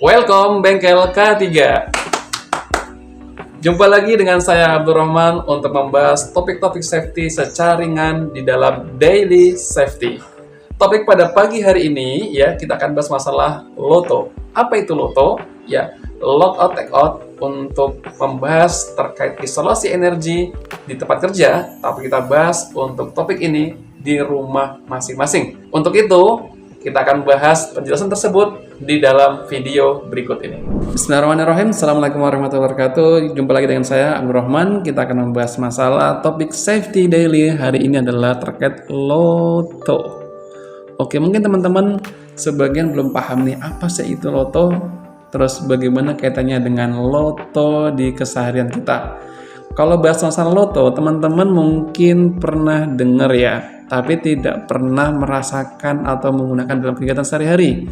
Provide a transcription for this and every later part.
Welcome Bengkel K3. Jumpa lagi dengan saya Abdurrahman untuk membahas topik-topik safety secara ringan di dalam Daily Safety. Topik pada pagi hari ini ya, kita akan bahas masalah LOTO. Apa itu LOTO? Ya, Lock Out Take Out, untuk membahas terkait isolasi energi di tempat kerja, tapi kita bahas untuk topik ini di rumah masing-masing. Untuk itu, kita akan bahas penjelasan tersebut di dalam video berikut ini. Bismillahirrahmanirrahim. Assalamualaikum warahmatullahi wabarakatuh. Jumpa lagi dengan saya Abdurrahman. Kita akan membahas masalah topik safety daily. Hari ini adalah terkait LOTO. Oke, mungkin teman-teman sebagian belum paham nih, apa sih itu LOTO? Terus bagaimana kaitannya dengan LOTO di keseharian kita? Kalau bahas masalah LOTO, teman-teman mungkin pernah dengar ya, tapi tidak pernah merasakan atau menggunakan dalam kegiatan sehari-hari.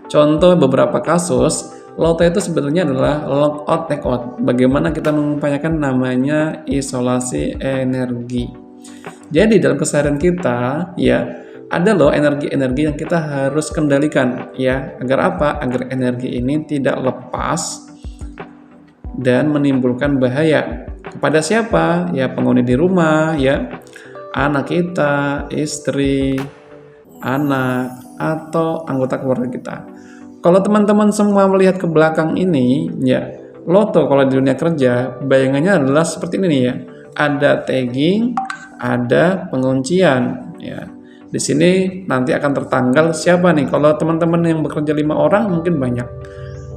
Contoh beberapa kasus, LOTO itu sebenarnya adalah Lock Out Take Out. Bagaimana kita mengupayakan namanya isolasi energi. Jadi dalam keseharian kita, ya, ada loh energi-energi yang kita harus kendalikan, ya. Agar apa? Agar energi ini tidak lepas dan menimbulkan bahaya. Kepada siapa? Ya, penghuni di rumah, ya. Anak kita, istri, anak, atau anggota keluarga kita. Kalau teman-teman semua melihat ke belakang ini, ya, LOTO kalau di dunia kerja, bayangannya adalah seperti ini ya. Ada tagging, ada penguncian, ya. Di sini nanti akan tertanggal siapa nih. Kalau teman-teman yang bekerja 5 orang mungkin banyak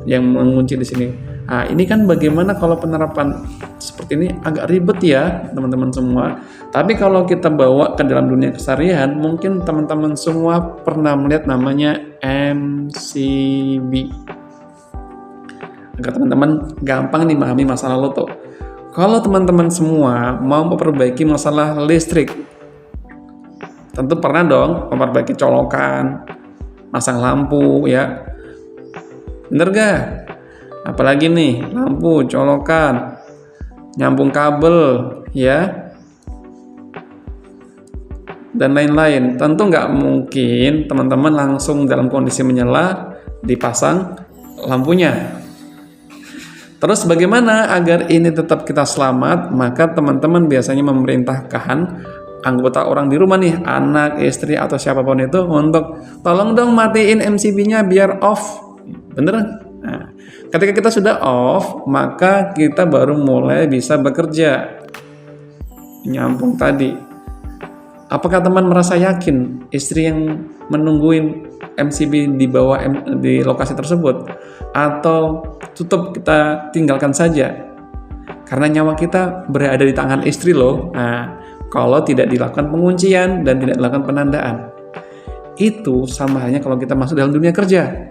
yang mengunci di sini. Nah, ini kan bagaimana kalau penerapan seperti ini agak ribet ya, teman-teman semua. Tapi kalau kita bawa ke dalam dunia keseharian, mungkin teman-teman semua pernah melihat namanya MCB. Agar teman-teman gampang nih memahami masalah LOTO. Kalau teman-teman semua mau memperbaiki masalah listrik, tentu pernah dong memperbaiki colokan, masang lampu, ya. Bener gak? Apalagi nih, lampu, colokan, nyambung kabel, ya, dan lain-lain. Tentu nggak mungkin teman-teman langsung dalam kondisi menyala dipasang lampunya. Terus bagaimana agar ini tetap kita selamat? Maka teman-teman biasanya memerintahkan anggota orang di rumah nih, anak, istri, atau siapapun itu untuk tolong dong matiin MCB-nya biar off. Bener? Nah, ketika kita sudah off, maka kita baru mulai bisa bekerja. Nyambung tadi. Apakah teman merasa yakin istri yang menungguin MCB di lokasi tersebut? Atau tutup kita tinggalkan saja? Karena nyawa kita berada di tangan istri loh. Nah, kalau tidak dilakukan penguncian dan tidak dilakukan penandaan, itu sama halnya kalau kita masuk dalam dunia kerja.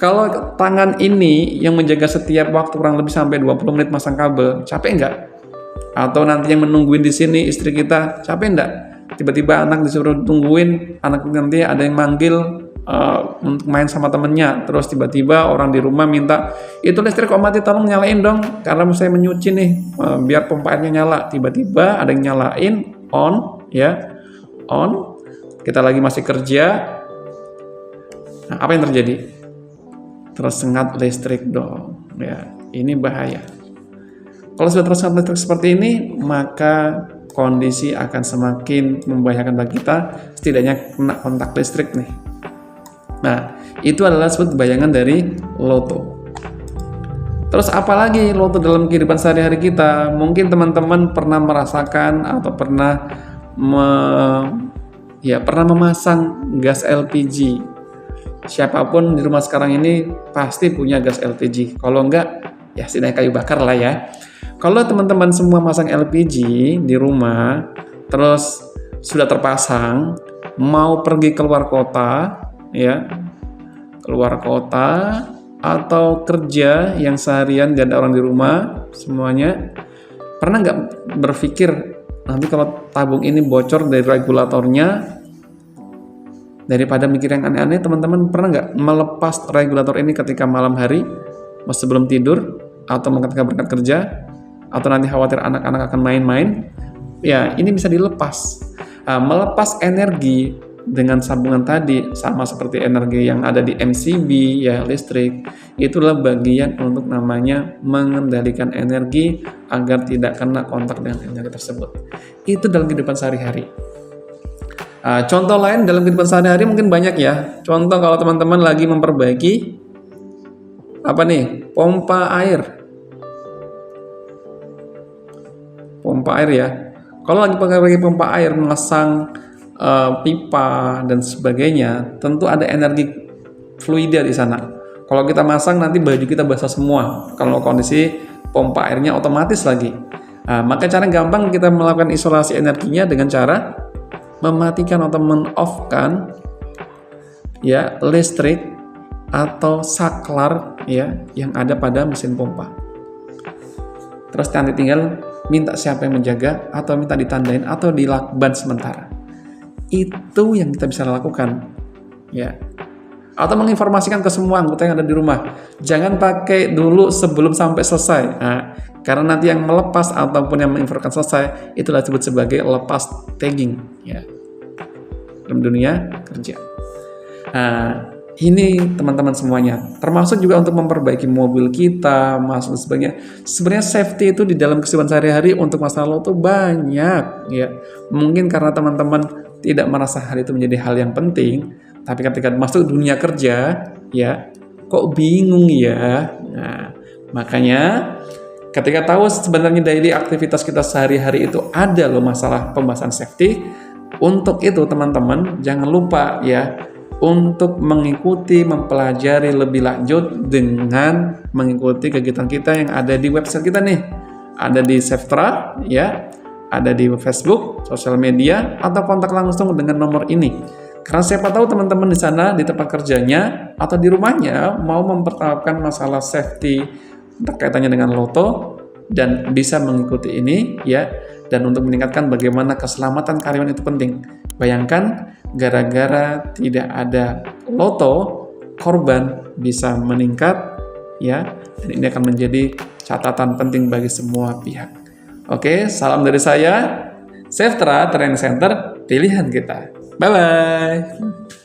Kalau tangan ini yang menjaga setiap waktu kurang lebih sampai 20 menit masang kabel, capek nggak? Atau nanti yang menungguin di sini istri kita, capek nggak? Tiba-tiba anak disuruh tungguin, anak nanti ada yang manggil untuk main sama temennya, terus tiba-tiba orang di rumah minta, itu listrik kok mati, tolong nyalain dong, karena saya menyuci nih, biar pompa airnya nyala. Tiba-tiba ada yang nyalain, on, ya, on, kita lagi masih kerja. Nah, apa yang terjadi? Tersengat listrik dong, ya, ini bahaya. Kalau sudah tersengat listrik seperti ini, maka kondisi akan semakin membahayakan bagi kita, setidaknya kena kontak listrik nih. Nah, itu adalah sebut bayangan dari LOTO. Terus apalagi LOTO dalam kehidupan sehari-hari kita? Mungkin teman-teman pernah merasakan atau pernah memasang gas LPG. Siapapun di rumah sekarang ini pasti punya gas LPG. Kalau enggak, ya setidaknya kayu bakar lah ya. Kalau teman-teman semua masang LPG di rumah, terus sudah terpasang, mau pergi keluar kota, ya, keluar kota atau kerja yang seharian gak ada orang di rumah semuanya, pernah nggak berpikir nanti kalau tabung ini bocor dari regulatornya, daripada mikir yang aneh-aneh, teman-teman pernah nggak melepas regulator ini ketika malam hari sebelum tidur atau ketika berangkat kerja, atau nanti khawatir anak-anak akan main-main? Ya, ini bisa dilepas. Melepas energi dengan sambungan tadi, sama seperti energi yang ada di MCB ya, listrik, itulah bagian untuk namanya mengendalikan energi agar tidak kena kontak dengan energi tersebut. Itu dalam kehidupan sehari-hari. Contoh lain dalam kehidupan sehari-hari mungkin banyak ya. Contoh kalau teman-teman lagi memperbaiki apa nih? Pompa air. Pompa air ya. Kalau lagi pakai pompa air, memasang pipa dan sebagainya, tentu ada energi fluida di sana. Kalau kita masang nanti baju kita basah semua. Kalau kondisi pompa airnya otomatis lagi. Maka cara gampang kita melakukan isolasi energinya dengan cara mematikan atau men-off-kan ya listrik atau saklar ya yang ada pada mesin pompa. Terus nanti tinggal minta siapa yang menjaga atau minta ditandain atau dilakban sementara. Itu yang kita bisa lakukan ya. Atau menginformasikan ke semua anggota yang ada di rumah. Jangan pakai dulu sebelum sampai selesai. Karena nanti yang melepas ataupun yang menginformasikan selesai itulah disebut sebagai lepas tagging ya dalam dunia kerja. Ini teman-teman semuanya, termasuk juga untuk memperbaiki mobil kita, masuk sebagainya. Sebenarnya safety itu di dalam kehidupan sehari-hari untuk masalah itu banyak ya. Mungkin karena teman-teman tidak merasa hal itu menjadi hal yang penting, tapi ketika masuk dunia kerja ya kok bingung ya. Makanya ketika tahu sebenarnya daily aktivitas kita sehari-hari itu ada loh masalah pembahasan safety, untuk itu teman-teman jangan lupa ya untuk mengikuti, mempelajari lebih lanjut dengan mengikuti kegiatan kita yang ada di website kita nih. Ada di Saftra ya, ada di Facebook, sosial media, atau kontak langsung dengan nomor ini. Karena siapa tahu teman-teman di sana, di tempat kerjanya, atau di rumahnya mau mempertahankan masalah safety berkaitannya dengan loto dan bisa mengikuti ini ya, dan untuk meningkatkan bagaimana keselamatan karyawan itu penting. Bayangkan gara-gara tidak ada loto, korban bisa meningkat ya, dan ini akan menjadi catatan penting bagi semua pihak. Oke, salam dari saya, Saftra Training Center, pilihan kita. Bye bye.